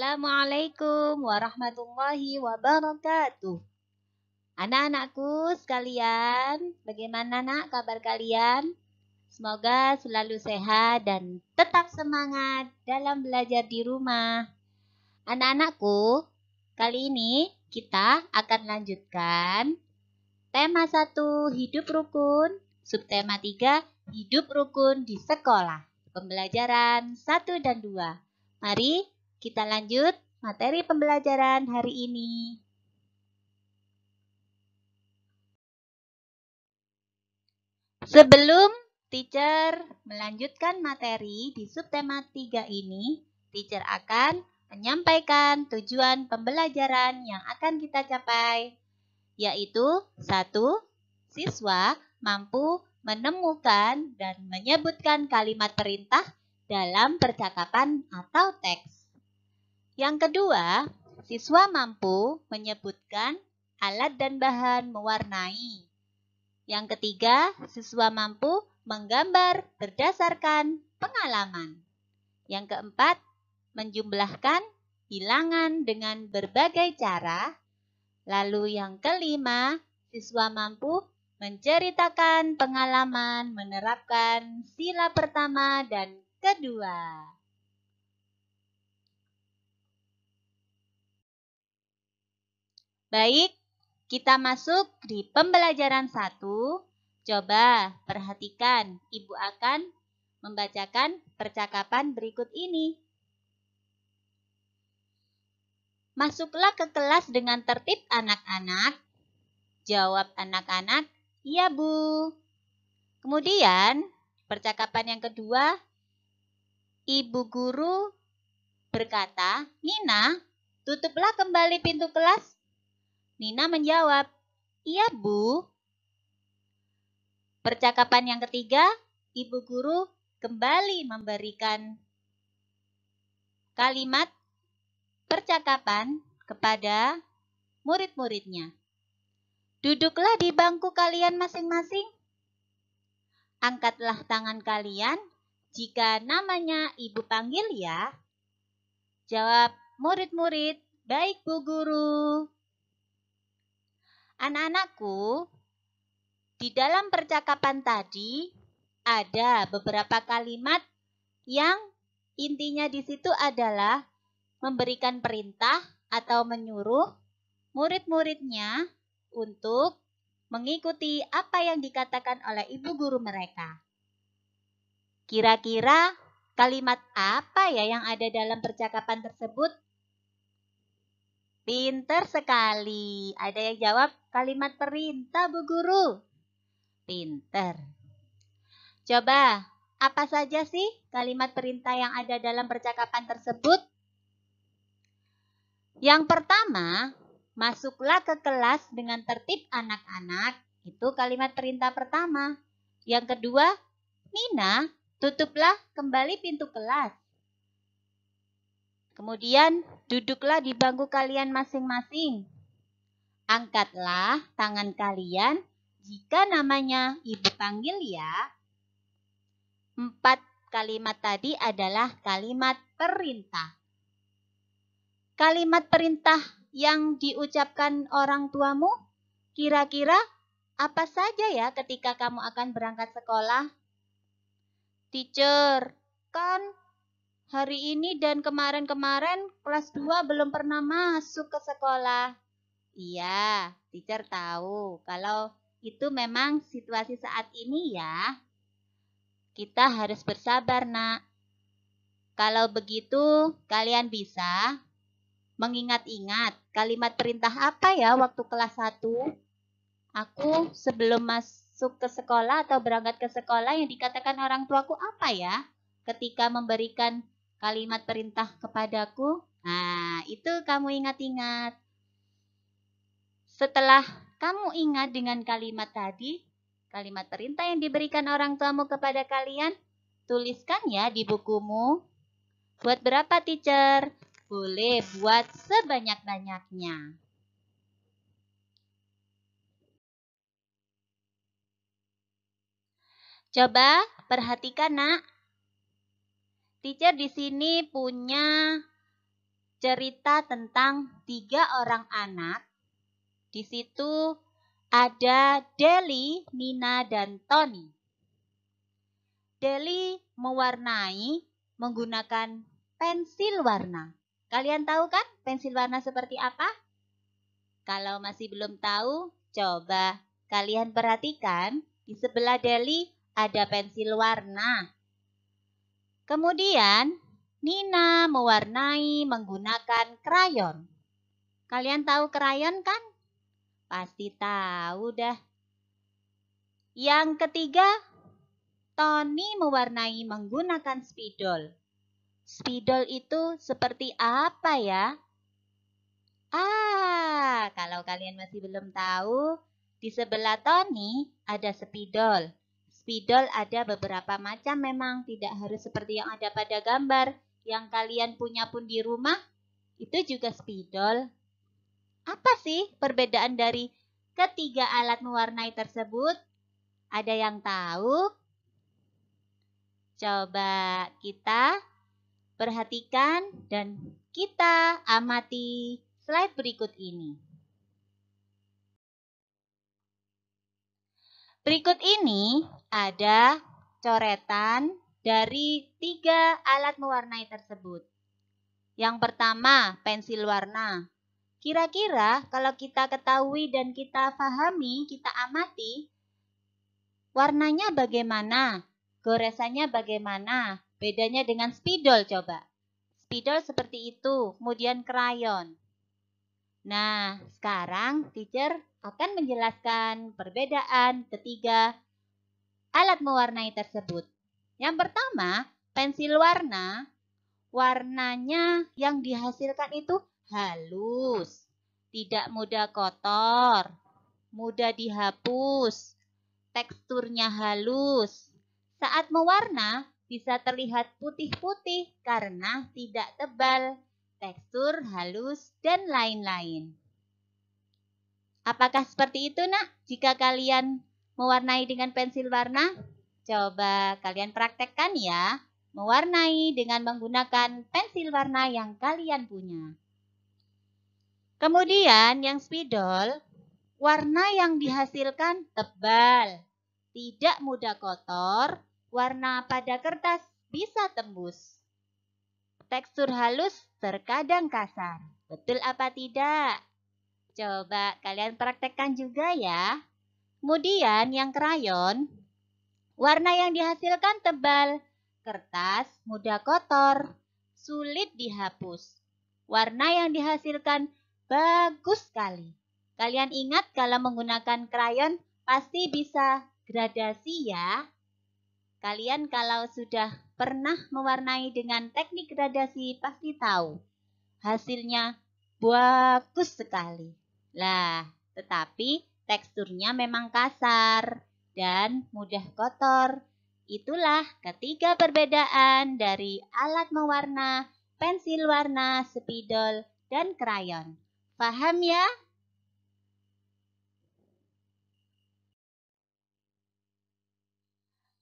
Assalamualaikum warahmatullahi wabarakatuh. Anak-anakku sekalian, bagaimana nak kabar kalian? Semoga selalu sehat dan tetap semangat dalam belajar di rumah. Anak-anakku, kali ini kita akan lanjutkan tema 1 hidup rukun, subtema 3 hidup rukun di sekolah. Pembelajaran 1 dan 2. Mari kita lanjut materi pembelajaran hari ini. Sebelum teacher melanjutkan materi di subtema 3 ini, teacher akan menyampaikan tujuan pembelajaran yang akan kita capai, yaitu 1. Siswa mampu menemukan dan menyebutkan kalimat perintah dalam percakapan atau teks. Yang kedua, siswa mampu menyebutkan alat dan bahan mewarnai. Yang ketiga, siswa mampu menggambar berdasarkan pengalaman. Yang keempat, menjumlahkan bilangan dengan berbagai cara. Lalu yang kelima, siswa mampu menceritakan pengalaman menerapkan sila pertama dan kedua. Baik, kita masuk di pembelajaran 1. Coba perhatikan, Ibu akan membacakan percakapan berikut ini. Masuklah ke kelas dengan tertib anak-anak. Jawab anak-anak, iya Bu. Kemudian, percakapan yang kedua, Ibu guru berkata, Nina, tutuplah kembali pintu kelas. Nina menjawab, iya Bu. Percakapan yang ketiga, Ibu guru kembali memberikan kalimat percakapan kepada murid-muridnya. Duduklah di bangku kalian masing-masing. Angkatlah tangan kalian jika namanya Ibu panggil ya. Jawab murid-murid, baik Bu Guru. Anak-anakku, di dalam percakapan tadi ada beberapa kalimat yang intinya di situ adalah memberikan perintah atau menyuruh murid-muridnya untuk mengikuti apa yang dikatakan oleh ibu guru mereka. Kira-kira kalimat apa ya yang ada dalam percakapan tersebut? Pinter sekali. Ada yang jawab kalimat perintah, Bu Guru. Pinter. Coba, apa saja sih kalimat perintah yang ada dalam percakapan tersebut? Yang pertama, masuklah ke kelas dengan tertib anak-anak. Itu kalimat perintah pertama. Yang kedua, Nina, tutuplah kembali pintu kelas. Kemudian, duduklah di bangku kalian masing-masing. Angkatlah tangan kalian jika namanya Ibu panggil ya. 4 kalimat tadi adalah kalimat perintah. Kalimat perintah yang diucapkan orang tuamu, kira-kira apa saja ya ketika kamu akan berangkat sekolah? Teacher, kan hari ini dan kemarin-kemarin kelas 2 belum pernah masuk ke sekolah. Iya, teacher tahu kalau itu memang situasi saat ini ya. Kita harus bersabar, Nak. Kalau begitu, kalian bisa mengingat-ingat kalimat perintah apa ya waktu kelas 1? Aku sebelum masuk ke sekolah atau berangkat ke sekolah yang dikatakan orang tuaku apa ya? Ketika memberikan kalimat perintah kepadaku. Nah, itu kamu ingat-ingat. Setelah kamu ingat dengan kalimat tadi, kalimat perintah yang diberikan orang tuamu kepada kalian, tuliskan ya di bukumu. Buat berapa, teacher? Boleh buat sebanyak-banyaknya. Coba perhatikan, Nak. Teacher di sini punya cerita tentang 3 orang anak. Di situ ada Deli, Nina, dan Tony. Deli mewarnai menggunakan pensil warna. Kalian tahu kan pensil warna seperti apa? Kalau masih belum tahu, coba kalian perhatikan di sebelah Deli ada pensil warna. Kemudian Nina mewarnai menggunakan krayon. Kalian tahu krayon kan? Pasti tahu dah. Yang ketiga, Tony mewarnai menggunakan spidol. Spidol itu seperti apa ya? Kalau kalian masih belum tahu, di sebelah Tony ada spidol. Spidol ada beberapa macam memang, tidak harus seperti yang ada pada gambar. Yang kalian punya pun di rumah, itu juga spidol. Apa sih perbedaan dari ketiga alat mewarnai tersebut? Ada yang tahu? Coba kita perhatikan dan kita amati slide berikut ini. Berikut ini ada coretan dari 3 alat mewarnai tersebut. Yang pertama, pensil warna. Kira-kira kalau kita ketahui dan kita pahami, kita amati, warnanya bagaimana? Goresannya bagaimana? Bedanya dengan spidol coba. Spidol seperti itu, kemudian krayon. Nah, sekarang teacher akan menjelaskan perbedaan ketiga alat mewarnai tersebut. Yang pertama, pensil warna. Warnanya yang dihasilkan itu halus, tidak mudah kotor, mudah dihapus, teksturnya halus. Saat mewarna bisa terlihat putih-putih karena tidak tebal, tekstur halus, dan lain-lain. Apakah seperti itu, Nak? Jika kalian mewarnai dengan pensil warna, coba kalian praktekkan ya. Mewarnai dengan menggunakan pensil warna yang kalian punya. Kemudian yang spidol, warna yang dihasilkan tebal, tidak mudah kotor, warna pada kertas bisa tembus. Tekstur halus terkadang kasar. Betul apa tidak? Coba kalian praktekkan juga ya. Kemudian yang krayon, warna yang dihasilkan tebal, kertas mudah kotor, sulit dihapus. Warna yang dihasilkan bagus sekali. Kalian ingat kalau menggunakan krayon pasti bisa gradasi ya. Kalian kalau sudah pernah mewarnai dengan teknik gradasi pasti tahu. Hasilnya bagus sekali. Lah, tetapi teksturnya memang kasar dan mudah kotor. Itulah ketiga perbedaan dari alat mewarna, pensil warna, spidol, dan krayon. Paham ya?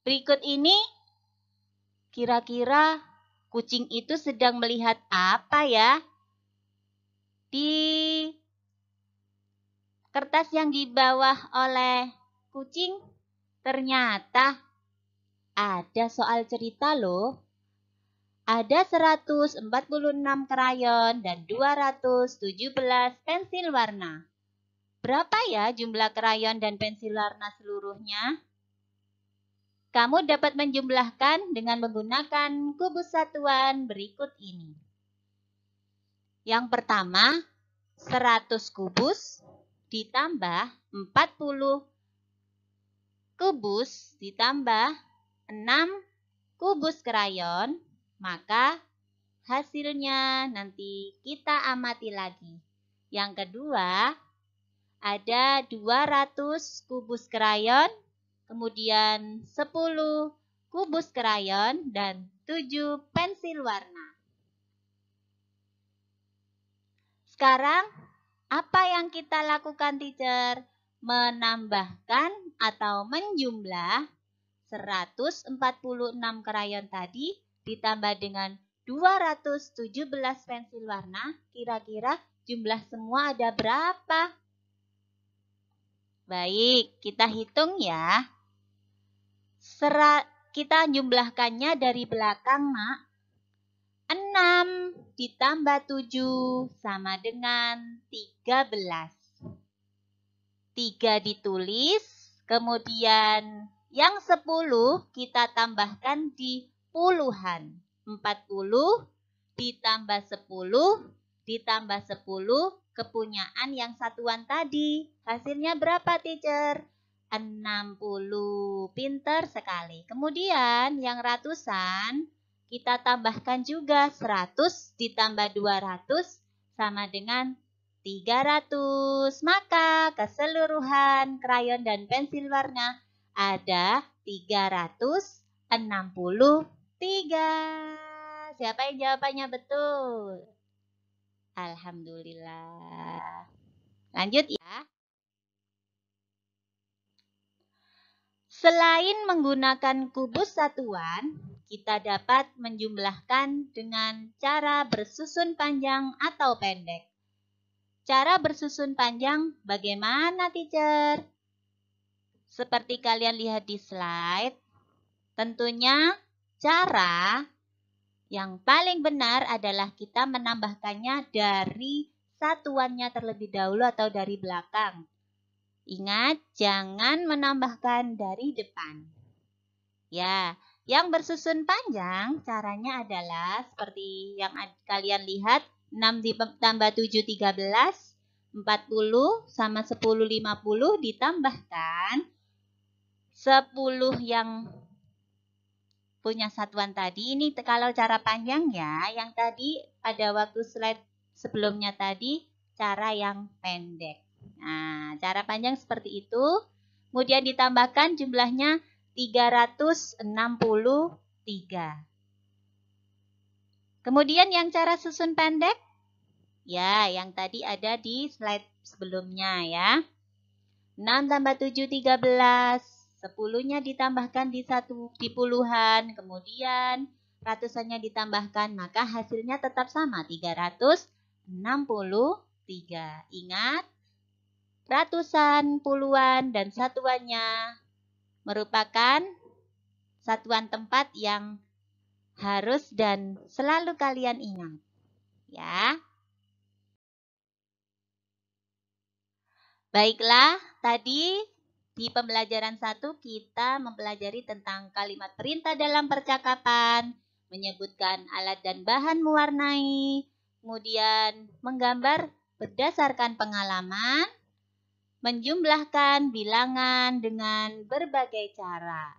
Berikut ini, kira-kira kucing itu sedang melihat apa ya? Di kertas yang dibawa oleh kucing, ternyata ada soal cerita loh. Ada 146 krayon dan 217 pensil warna. Berapa ya jumlah krayon dan pensil warna seluruhnya? Kamu dapat menjumlahkan dengan menggunakan kubus satuan berikut ini. Yang pertama, 100 kubus ditambah 40 kubus ditambah 6 kubus krayon, maka hasilnya nanti kita amati lagi. Yang kedua, ada 200 kubus krayon, kemudian 10 kubus krayon, dan 7 pensil warna. Sekarang, apa yang kita lakukan, teacher? Menambahkan atau menjumlah 146 krayon tadi ditambah dengan 217 pensil warna. Kira-kira jumlah semua ada berapa? Baik, kita hitung ya. Kita jumlahkannya dari belakang, Nak. 6 ditambah 7 sama dengan 13. 3 ditulis, kemudian yang 10 kita tambahkan di puluhan. 40 ditambah 10 ditambah 10 kepunyaan yang satuan tadi. Hasilnya berapa, teacher? 60. Pinter sekali. Kemudian yang ratusan kita tambahkan juga 100 ditambah 200 sama dengan 300. Maka keseluruhan krayon dan pensil warna ada 363. Siapa yang jawabannya betul? Alhamdulillah. Lanjut ya. Selain menggunakan kubus satuan, kita dapat menjumlahkan dengan cara bersusun panjang atau pendek. Cara bersusun panjang bagaimana, teacher? Seperti kalian lihat di slide, tentunya cara yang paling benar adalah kita menambahkannya dari satuannya terlebih dahulu atau dari belakang. Ingat, jangan menambahkan dari depan. Ya, yang bersusun panjang caranya adalah seperti yang kalian lihat, 6 ditambah 7, 13, 40 sama 10, 50 ditambahkan 10 yang punya satuan tadi. Ini kalau cara panjang ya, yang tadi pada waktu slide sebelumnya tadi cara yang pendek. Nah, cara panjang seperti itu. Kemudian ditambahkan jumlahnya 363. Kemudian yang cara susun pendek, ya yang tadi ada di slide sebelumnya ya. 6 tambah 7, 13. 10-nya ditambahkan di puluhan, kemudian ratusannya ditambahkan, maka hasilnya tetap sama, 363. Ingat, ratusan, puluhan, dan satuannya merupakan satuan tempat yang harus dan selalu kalian ingat. Ya. Baiklah, tadi di pembelajaran 1 kita mempelajari tentang kalimat perintah dalam percakapan, menyebutkan alat dan bahan mewarnai, kemudian menggambar berdasarkan pengalaman, menjumlahkan bilangan dengan berbagai cara.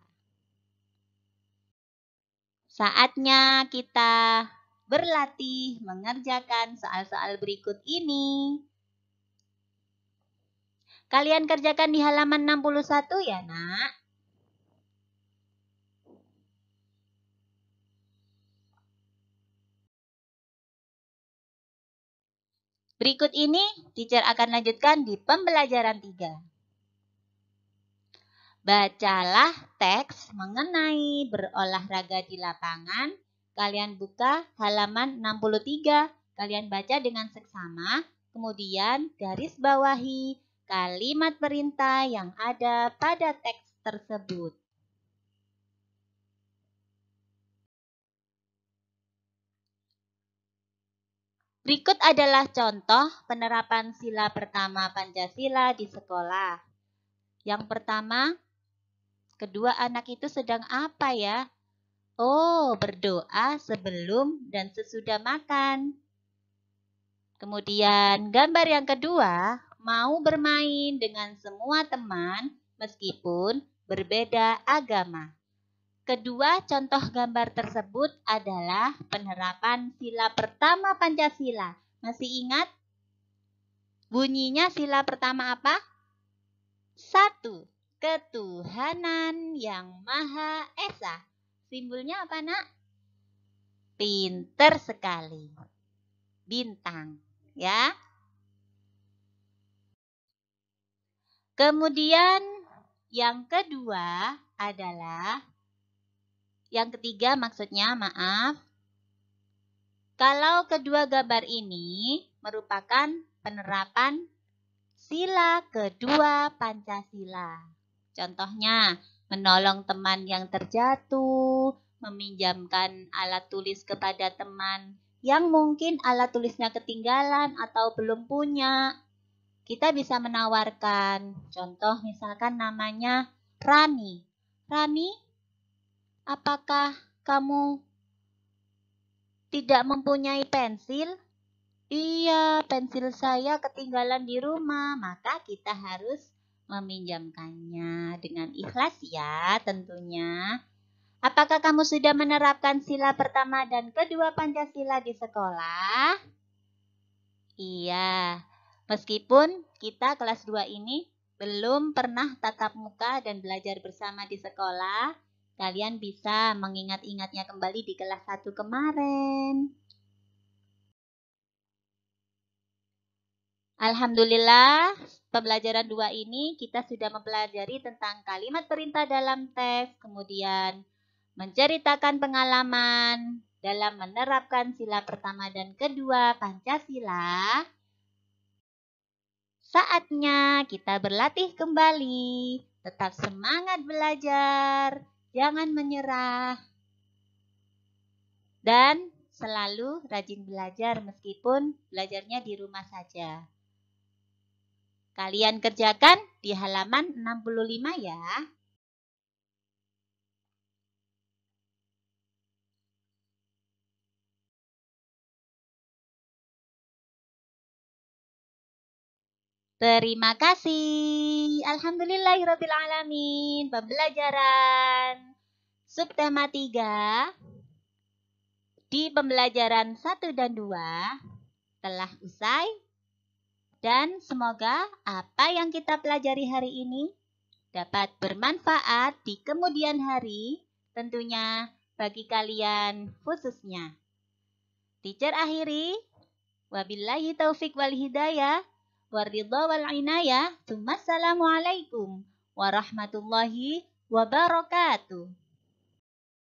Saatnya kita berlatih mengerjakan soal-soal berikut ini. Kalian kerjakan di halaman 61 ya, Nak? Berikut ini, teacher akan lanjutkan di pembelajaran 3. Bacalah teks mengenai berolahraga di lapangan. Kalian buka halaman 63. Kalian baca dengan seksama, kemudian garis bawahi kalimat perintah yang ada pada teks tersebut. Berikut adalah contoh penerapan sila pertama Pancasila di sekolah. Yang pertama, kedua anak itu sedang apa ya? Oh, berdoa sebelum dan sesudah makan. Kemudian gambar yang kedua, mau bermain dengan semua teman meskipun berbeda agama. Kedua contoh gambar tersebut adalah penerapan sila pertama Pancasila. Masih ingat? Bunyinya sila pertama apa? 1. Ketuhanan yang Maha Esa. Simbolnya apa, Nak? Pinter sekali. Bintang, ya. Kemudian yang kedua adalah, yang ketiga maksudnya, maaf. Kalau kedua gambar ini merupakan penerapan sila kedua Pancasila. Contohnya, menolong teman yang terjatuh, meminjamkan alat tulis kepada teman yang mungkin alat tulisnya ketinggalan atau belum punya. Kita bisa menawarkan, contoh misalkan namanya Rani. Rani, apakah kamu tidak mempunyai pensil? Iya, pensil saya ketinggalan di rumah, maka kita harus meminjamkannya dengan ikhlas ya tentunya. Apakah kamu sudah menerapkan sila pertama dan kedua Pancasila di sekolah? Iya, meskipun kita kelas 2 ini belum pernah tatap muka dan belajar bersama di sekolah, kalian bisa mengingat-ingatnya kembali di kelas 1 kemarin. Alhamdulillah, pembelajaran 2 ini kita sudah mempelajari tentang kalimat perintah dalam teks, kemudian menceritakan pengalaman dalam menerapkan sila pertama dan kedua Pancasila. Saatnya kita berlatih kembali, tetap semangat belajar, jangan menyerah, dan selalu rajin belajar meskipun belajarnya di rumah saja. Kalian kerjakan di halaman 65 ya. Terima kasih. Alhamdulillahirrabbilalamin. Pembelajaran subtema 3 di pembelajaran 1 dan 2 telah usai. Dan semoga apa yang kita pelajari hari ini dapat bermanfaat di kemudian hari, tentunya bagi kalian khususnya. Teacher akhiri, wabillahi taufik wal hidayah, waridha wal inayah, Assalamualaikum warahmatullahi wabarakatuh.